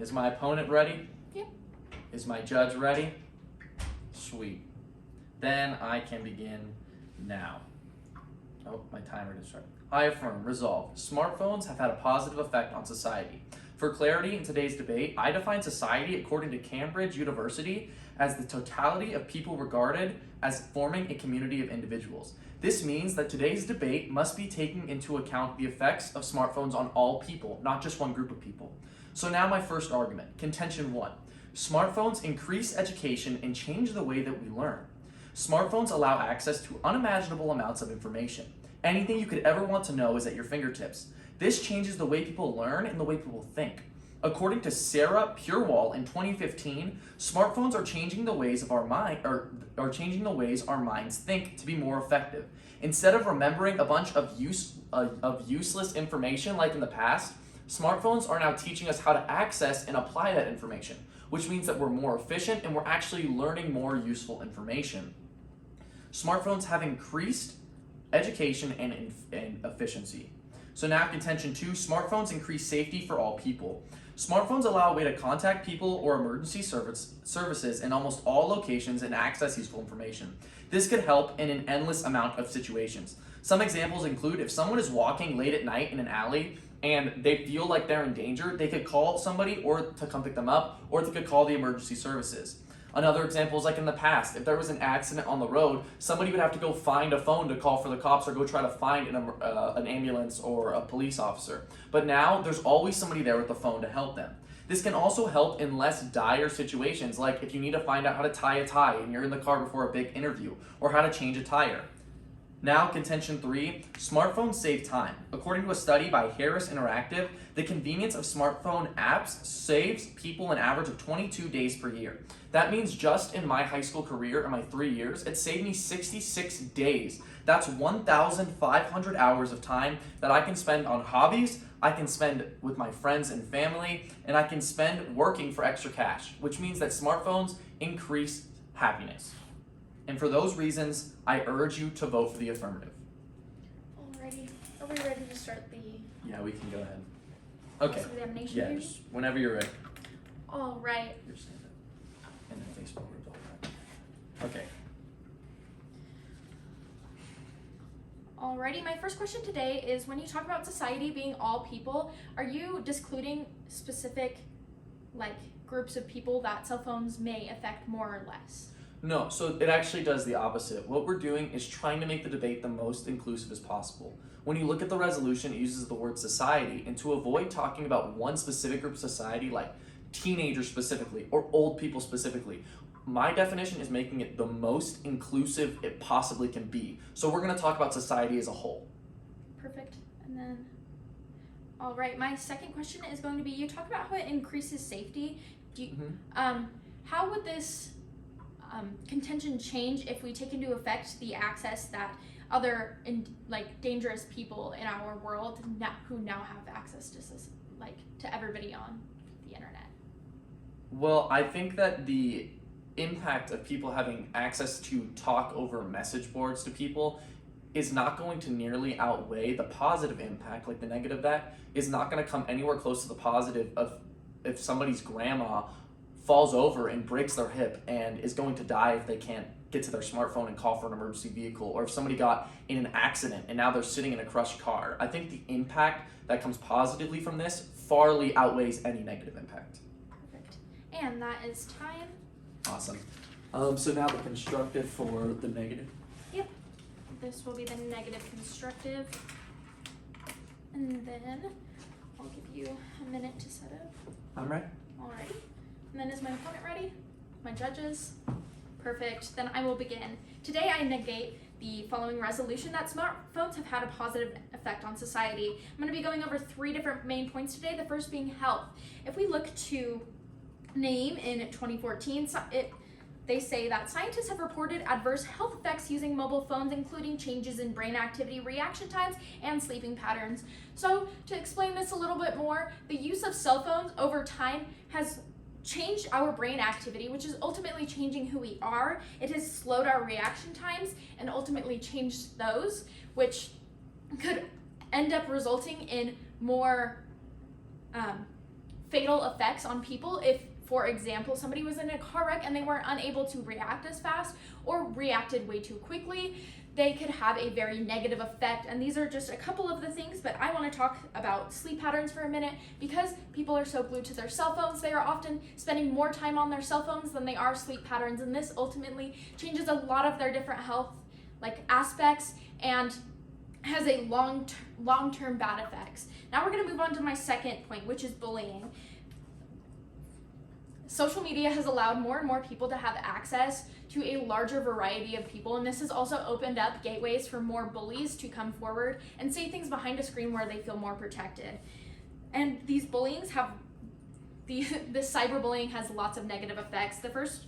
Is my opponent ready? Yep. Is my judge ready? Sweet. Then I can begin now. Oh, my timer just started. I affirm, resolve. Smartphones have had a positive effect on society. For clarity in today's debate, I define society according to Cambridge University as the totality of people regarded as forming a community of individuals. This means that today's debate must be taking into account the effects of smartphones on all people, not just one group of people. So now my first argument, contention 1. Smartphones increase education and change the way that we learn. Smartphones allow access to unimaginable amounts of information. Anything you could ever want to know is at your fingertips. This changes the way people learn and the way people think. According to Sarah Purewall in 2015, smartphones are changing the ways our minds think to be more effective. Instead of remembering a bunch of useless information like in the past, smartphones are now teaching us how to access and apply that information, which means that we're more efficient and we're actually learning more useful information. Smartphones have increased education and efficiency. So now contention 2, smartphones increase safety for all people. Smartphones allow a way to contact people or emergency services in almost all locations and access useful information. This could help in an endless amount of situations. Some examples include if someone is walking late at night in an alley and they feel like they're in danger, they could call somebody or to come pick them up, or they could call the emergency services. Another example is like in the past, if there was an accident on the road, somebody would have to go find a phone to call for the cops or go try to find an ambulance or a police officer. But now there's always somebody there with the phone to help them. This can also help in less dire situations, like if you need to find out how to tie a tie and you're in the car before a big interview, or how to change a tire. Now, contention 3, smartphones save time. According to a study by Harris Interactive, the convenience of smartphone apps saves people an average of 22 days per year. That means just in my high school career, in my 3 years, it saved me 66 days. That's 1,500 hours of time that I can spend on hobbies, I can spend with my friends and family, and I can spend working for extra cash, which means that smartphones increase happiness. And for those reasons, I urge you to vote for the affirmative. Alrighty. Are we ready to start the Yeah, we can go ahead. Okay. examination? Yeah, period? just whenever you're ready. Alright. Your stand up. And then face forward. Okay. Alrighty, my first question today is, when you talk about society being all people, are you discluding specific groups of people that cell phones may affect more or less? No, so it actually does the opposite. What we're doing is trying to make the debate the most inclusive as possible. When you look at the resolution, it uses the word society, and to avoid talking about one specific group of society, like teenagers specifically, or old people specifically, my definition is making it the most inclusive it possibly can be. So we're going to talk about society as a whole. Perfect. And then, all right, my second question is going to be, you talk about how it increases safety. How would this contention change if we take into effect the access that other dangerous people in our world who now have access to everybody on the internet? Well, I think that the impact of people having access to talk over message boards to people is not going to nearly outweigh the positive impact. Like the negative of that is not going to come anywhere close to the positive of if somebody's grandma falls over and breaks their hip and is going to die if they can't get to their smartphone and call for an emergency vehicle, or if somebody got in an accident and now they're sitting in a crushed car. I think the impact that comes positively from this farly outweighs any negative impact. Perfect. And that is time. Awesome. So now the constructive for the negative. Yep. This will be the negative constructive. And then I'll give you a minute to set up. I'm ready. Alrighty. And then is my opponent ready? My judges? Perfect. Then I will begin. Today I negate the following resolution that smartphones have had a positive effect on society. I'm going to be going over 3 different main points today, the first being health. If we look to NAME in 2014, they say that scientists have reported adverse health effects using mobile phones, including changes in brain activity, reaction times, and sleeping patterns. So to explain this a little bit more, the use of cell phones over time has changed our brain activity, which is ultimately changing who we are. It has slowed our reaction times and ultimately changed those, which could end up resulting in more fatal effects on people if, for example, somebody was in a car wreck and they weren't unable to react as fast or reacted way too quickly. They could have a very negative effect, and these are just a couple of the things, but I want to talk about sleep patterns for a minute. Because people are so glued to their cell phones, they are often spending more time on their cell phones than they are sleep patterns, and this ultimately changes a lot of their different health aspects and has a long-term bad effects. Now we're going to move on to my second point, which is bullying. Social media has allowed more and more people to have access to a larger variety of people, and this has also opened up gateways for more bullies to come forward and say things behind a screen where they feel more protected. And these bullyings have, this cyberbullying has lots of negative effects. The first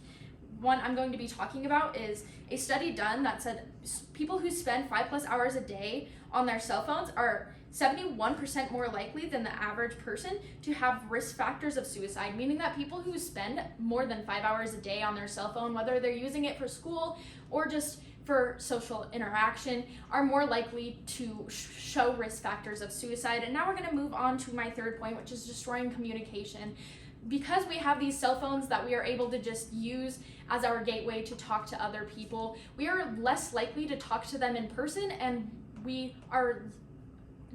one I'm going to be talking about is a study done that said people who spend 5+ hours a day on their cell phones are 71% more likely than the average person to have risk factors of suicide, meaning that people who spend more than 5 hours a day on their cell phone, whether they're using it for school or just for social interaction, are more likely to show risk factors of suicide. And now we're going to move on to my third point, which is destroying communication. Because we have these cell phones that we are able to just use as our gateway to talk to other people, we are less likely to talk to them in person, and we are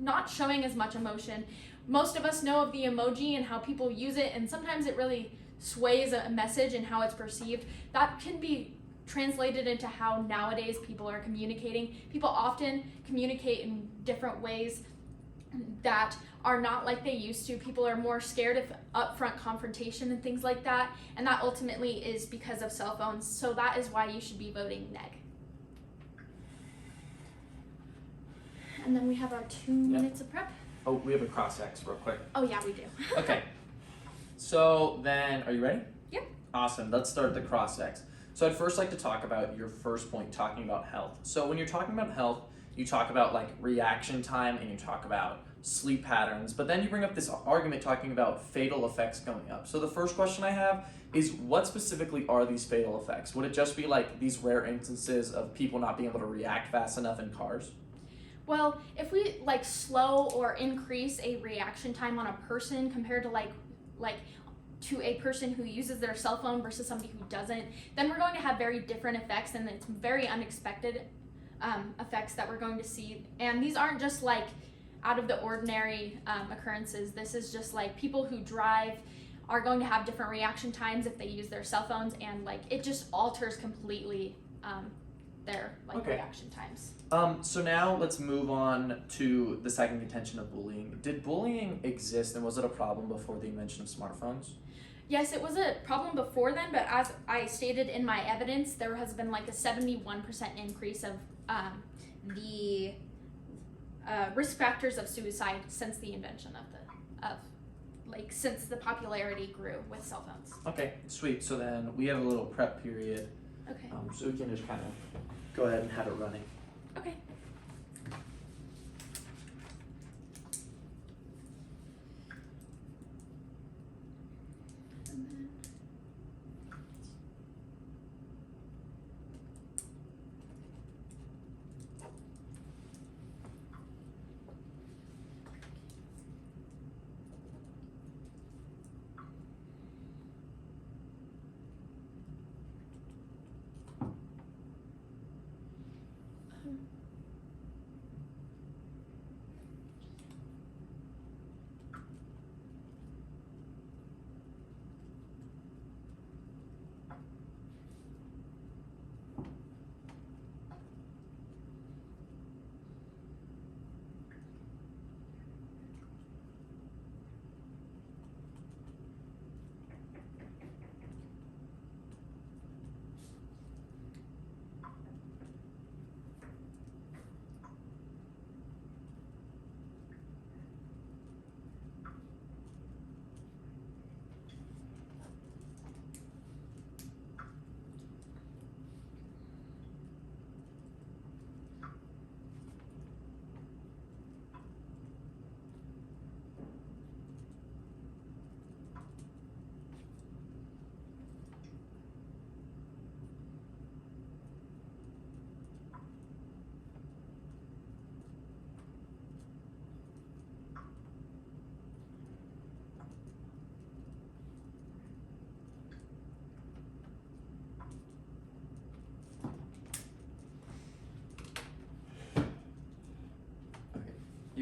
not showing as much emotion. Most of us know of the emoji and how people use it, and sometimes it really sways a message and how it's perceived. That can be translated into how nowadays people are communicating. People often communicate in different ways that are not like they used to. People are more scared of upfront confrontation and things like that, and that ultimately is because of cell phones. So that is why you should be voting neg. And then we have our 2 minutes of prep. Oh, we have a cross-ex real quick. Oh yeah, we do. Okay. So then, are you ready? Yep. Awesome. Let's start the cross-ex. So I'd first like to talk about your first point, talking about health. So when you're talking about health, you talk about reaction time and you talk about sleep patterns, but then you bring up this argument talking about fatal effects going up. So the first question I have is, what specifically are these fatal effects? Would it just be these rare instances of people not being able to react fast enough in cars? Well, if we slow or increase a reaction time on a person compared to to a person who uses their cell phone versus somebody who doesn't, then we're going to have very different effects, and it's very unexpected effects that we're going to see. And these aren't just out of the ordinary occurrences. This is just people who drive are going to have different reaction times if they use their cell phones, and it just alters completely their reaction times. So now let's move on to the second contention of bullying. Did bullying exist, and was it a problem before the invention of smartphones? Yes, it was a problem before then, but as I stated in my evidence, there has been a 71% increase of the risk factors of suicide since the invention since the popularity grew with cell phones. Okay, sweet. So then we have a little prep period. Okay. So we can just kind of go ahead and have it running. Okay.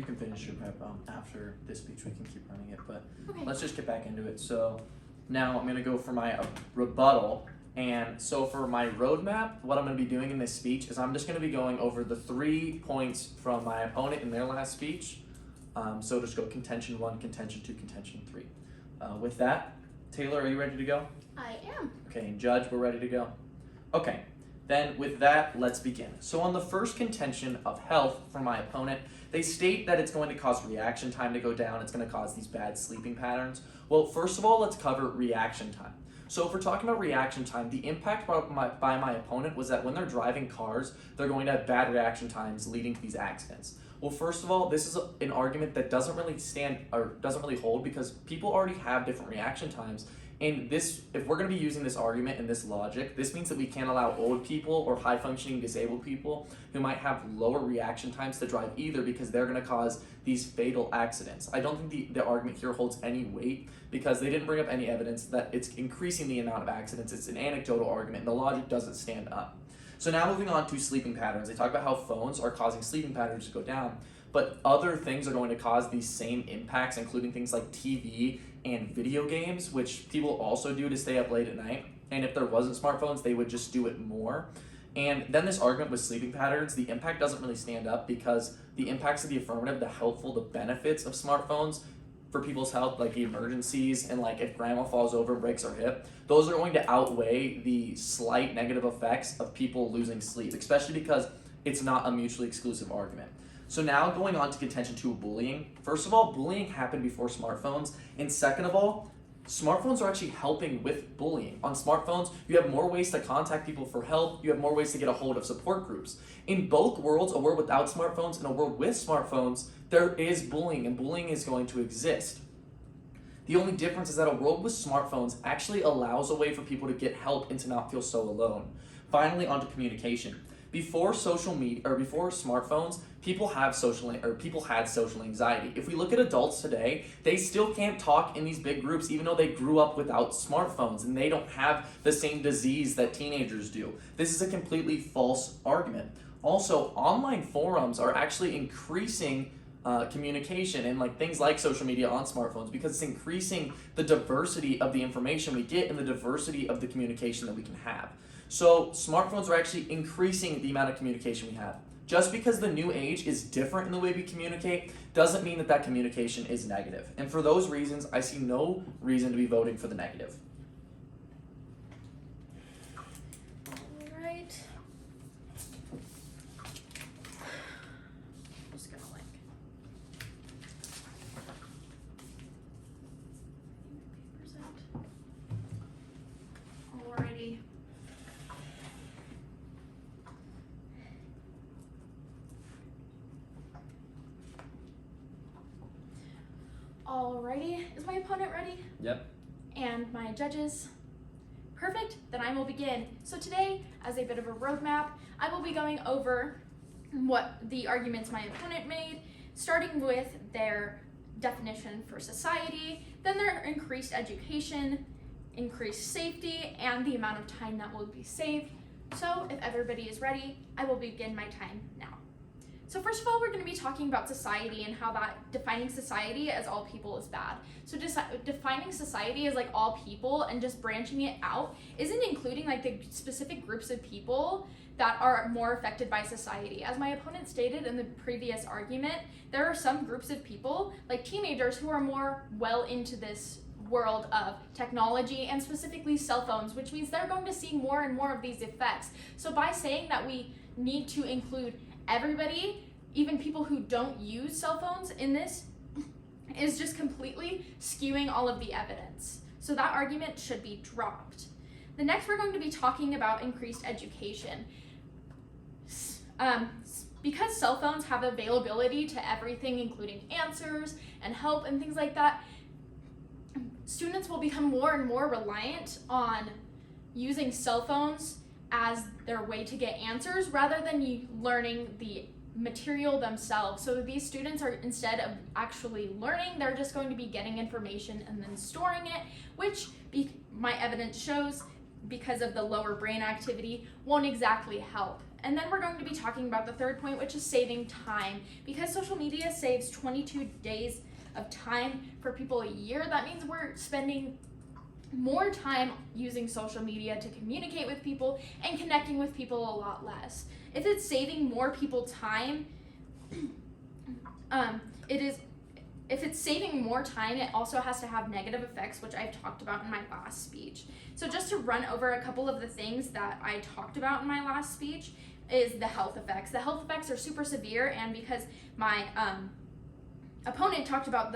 can finish your prep after this speech. We can keep running it, but Okay. let's just get back into it. So now I'm going to go for my rebuttal. And so for my roadmap, what I'm going to be doing in this speech is I'm just going to be going over the 3 points from my opponent in their last speech. So just go contention 1, contention 2, contention 3. With that, Taylor, are you ready to go? I am. Okay, and Judge, we're ready to go. Okay, then with that, let's begin. So on the first contention of health from my opponent, they state that it's going to cause reaction time to go down. It's going to cause these bad sleeping patterns. Well, first of all, let's cover reaction time. So if we're talking about reaction time, the impact by my opponent was that when they're driving cars, they're going to have bad reaction times leading to these accidents. Well, first of all, this is an argument that doesn't really hold because people already have different reaction times. And this, if we're going to be using this argument and this logic, this means that we can't allow old people or high-functioning disabled people who might have lower reaction times to drive either because they're going to cause these fatal accidents. I don't think the argument here holds any weight because they didn't bring up any evidence that it's increasing the amount of accidents. It's an anecdotal argument, and the logic doesn't stand up. So now moving on to sleeping patterns. They talk about how phones are causing sleeping patterns to go down, but other things are going to cause these same impacts, including things like TV and video games, which people also do to stay up late at night. And if there wasn't smartphones, they would just do it more. And then this argument with sleeping patterns, the impact doesn't really stand up because the impacts of the affirmative, the helpful, the benefits of smartphones for people's health, like the emergencies and like if grandma falls over and breaks her hip, those are going to outweigh the slight negative effects of people losing sleep, especially because it's not a mutually exclusive argument. So now going on to contention 2 of bullying. First of all, bullying happened before smartphones. And second of all, smartphones are actually helping with bullying. On smartphones, you have more ways to contact people for help. You have more ways to get a hold of support groups. In both worlds, a world without smartphones and a world with smartphones, there is bullying, and bullying is going to exist. The only difference is that a world with smartphones actually allows a way for people to get help and to not feel so alone. Finally, on to communication. Before social media or before smartphones, people had social anxiety. If we look at adults today, they still can't talk in these big groups even though they grew up without smartphones and they don't have the same disease that teenagers do. This is a completely false argument. Also, online forums are actually increasing communication and like things like social media on smartphones because it's increasing the diversity of the information we get and the diversity of the communication that we can have. So smartphones are actually increasing the amount of communication we have. Just because the new age is different in the way we communicate doesn't mean that communication is negative. And for those reasons, I see no reason to be voting for the negative. All right. I'm just gonna alrighty. Alrighty, is my opponent ready? Yep. And my judges? Perfect, then I will begin. So today, as a bit of a roadmap, I will be going over what the arguments my opponent made, starting with their definition for society, then their increased education, increased safety, and the amount of time that will be saved. So if everybody is ready, I will begin my time now. So first of all, we're going to be talking about society and how that defining society as all people is bad. So just defining society as like all people and just branching it out isn't including like the specific groups of people that are more affected by society. As my opponent stated in the previous argument, there are some groups of people, like teenagers, who are more well into this world of technology and specifically cell phones, which means they're going to see more and more of these effects. So by saying that we need to include everybody, even people who don't use cell phones in this, is just completely skewing all of the evidence. So that argument should be dropped. The next we're going to be talking about increased education. Because cell phones have availability to everything, including answers and help and things like that, students will become more and more reliant on using cell phones as their way to get answers rather than learning the material themselves. So these students are, instead of actually learning, they're just going to be getting information and then storing it, which my evidence shows, because of the lower brain activity, won't exactly help. And then we're going to be talking about the third point, which is saving time. Because social media saves 22 days of time for people a year, that means we're spending more time using social media to communicate with people and connecting with people a lot less. If it's saving more people time, if it's saving more time, it also has to have negative effects, which I've talked about in my last speech. So just to run over a couple of the things that I talked about in my last speech is the health effects. The health effects are super severe, and because my opponent talked about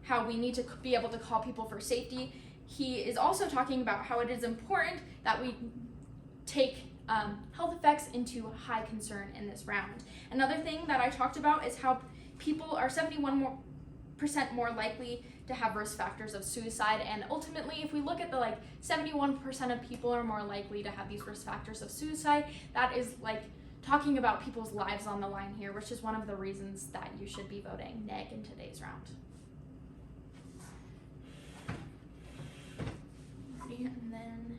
how we need to be able to call people for safety, he is also talking about how it is important that we take health effects into high concern in this round. Another thing that I talked about is how people are 71% more likely to have risk factors of suicide, and ultimately if we look at the 71% of people are more likely to have these risk factors of suicide, that is talking about people's lives on the line here, which is one of the reasons that you should be voting neg in today's round. And then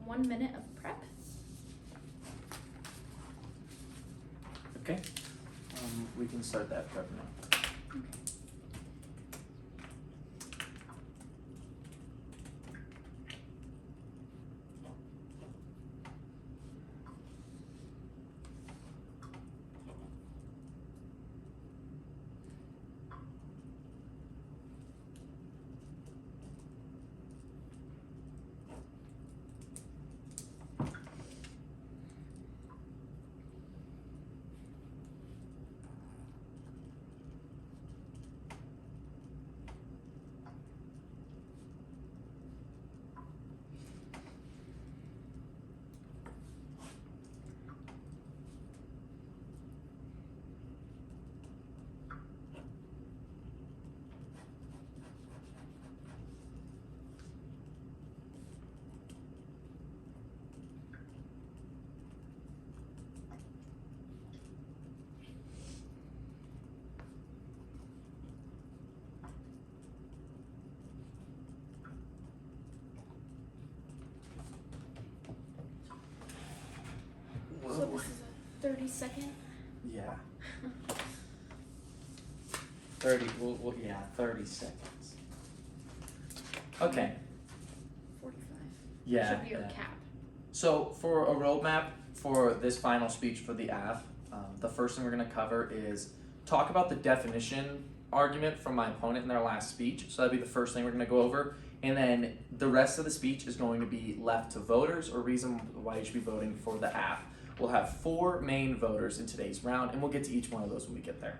1 minute of prep. Okay, we can start that prep now. Okay. So this is a 30-second. Yeah. 30. Well, yeah, 30 seconds. Okay. 45. Yeah. Should be your yeah. cap. So for a roadmap for this final speech for the AF, the first thing we're going to cover is talk about the definition argument from my opponent in their last speech. So that'd be the first thing we're going to go over. And then the rest of the speech is going to be left to voters, or reason why you should be voting for the AF. We'll have 4 main voters in today's round, and we'll get to each one of those when we get there.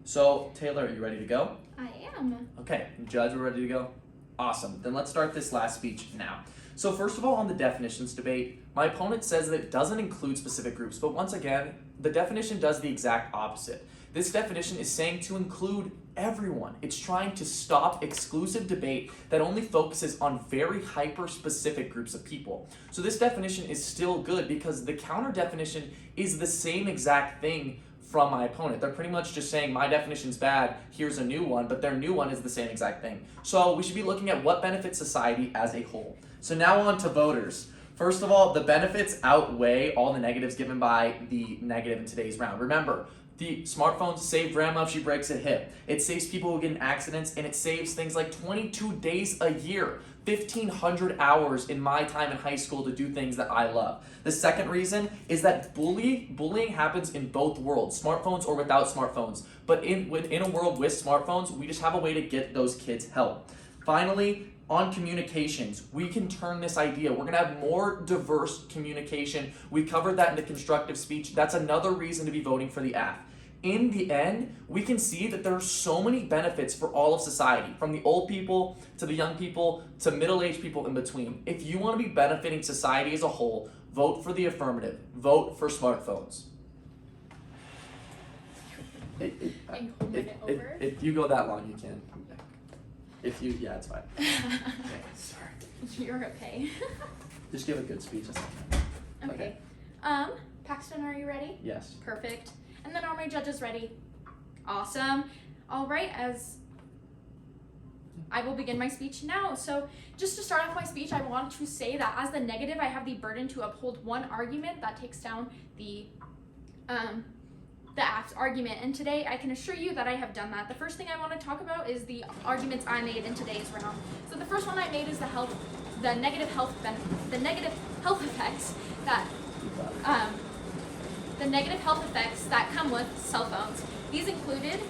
So, Taylor, are you ready to go? I am. Okay, Judge, we're ready to go? Awesome. Then let's start this last speech now. So first of all, on the definitions debate, my opponent says that it doesn't include specific groups, but once again, the definition does the exact opposite. This definition is saying to include everyone. It's trying to stop exclusive debate that only focuses on very hyper-specific groups of people. So this definition is still good because the counter definition is the same exact thing from my opponent. They're pretty much just saying my definition's bad, here's a new one, but their new one is the same exact thing. So we should be looking at what benefits society as a whole. So now on to voters. First of all, the benefits outweigh all the negatives given by the negative in today's round. Remember, the smartphones save grandma if she breaks a hip. It saves people who get in accidents, and it saves things like 22 days a year, 1,500 hours in my time in high school to do things that I love. The second reason is that bullying happens in both worlds, smartphones or without smartphones. But in a world with smartphones, we just have a way to get those kids help. Finally, on communications, we can turn this idea. We're gonna have more diverse communication. We covered that in the constructive speech. That's another reason to be voting for the AF. In the end, we can see that there are so many benefits for all of society, from the old people to the young people to middle-aged people in between. If you want to be benefiting society as a whole, vote for the affirmative. Vote for smartphones. If you go that long, you can. Yeah, it's fine. Okay, sorry. You're okay. Just give a good speech. Okay. Paxton, are you ready? Yes. Perfect. And then are my judges ready? Awesome. All right, as I will begin my speech now. So just to start off my speech, I want to say that as the negative, I have the burden to uphold one argument that takes down the the app's argument, and today I can assure you that I have done that. The first thing I want to talk about is the arguments I made in today's round. So the first one I made is the negative health effects that come with cell phones. These included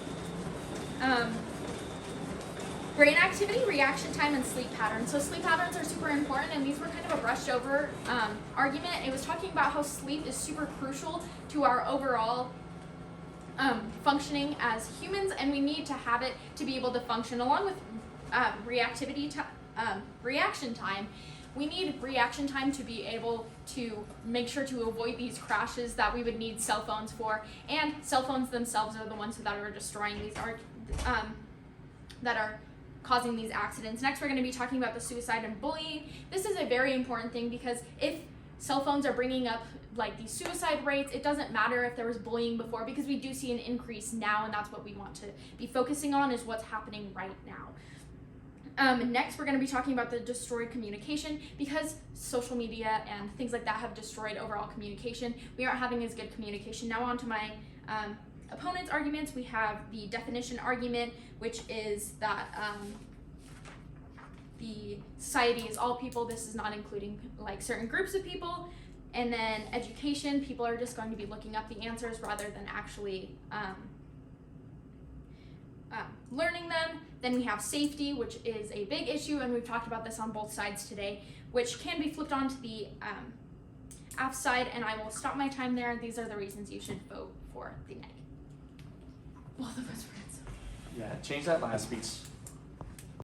brain activity, reaction time, and sleep patterns. So sleep patterns are super important, and these were kind of a brushed over argument. It was talking about how sleep is super crucial to our overall functioning as humans, and we need to have it to be able to function. Along with reaction time, we need reaction time to be able to make sure to avoid these crashes that we would need cell phones for, and cell phones themselves are the ones that are destroying these that are causing these accidents. Next, we're going to be talking about the suicide and bullying. This is a very important thing because if cell phones are bringing up like these suicide rates, it doesn't matter if there was bullying before, because we do see an increase now, and that's what we want to be focusing on, is what's happening right now. Next, we're going to be talking about the destroyed communication, because social media and things like that have destroyed overall communication. We aren't having as good communication. Now on to my opponent's arguments. We have the definition argument, which is that the society is all people. This is not including like certain groups of people. And then education, people are just going to be looking up the answers rather than actually learning them. Then we have safety, which is a big issue, and we've talked about this on both sides today, which can be flipped onto the app side, and I will stop my time there. These are the reasons you should vote for the neg. Both of us were answered. Yeah, change that last speech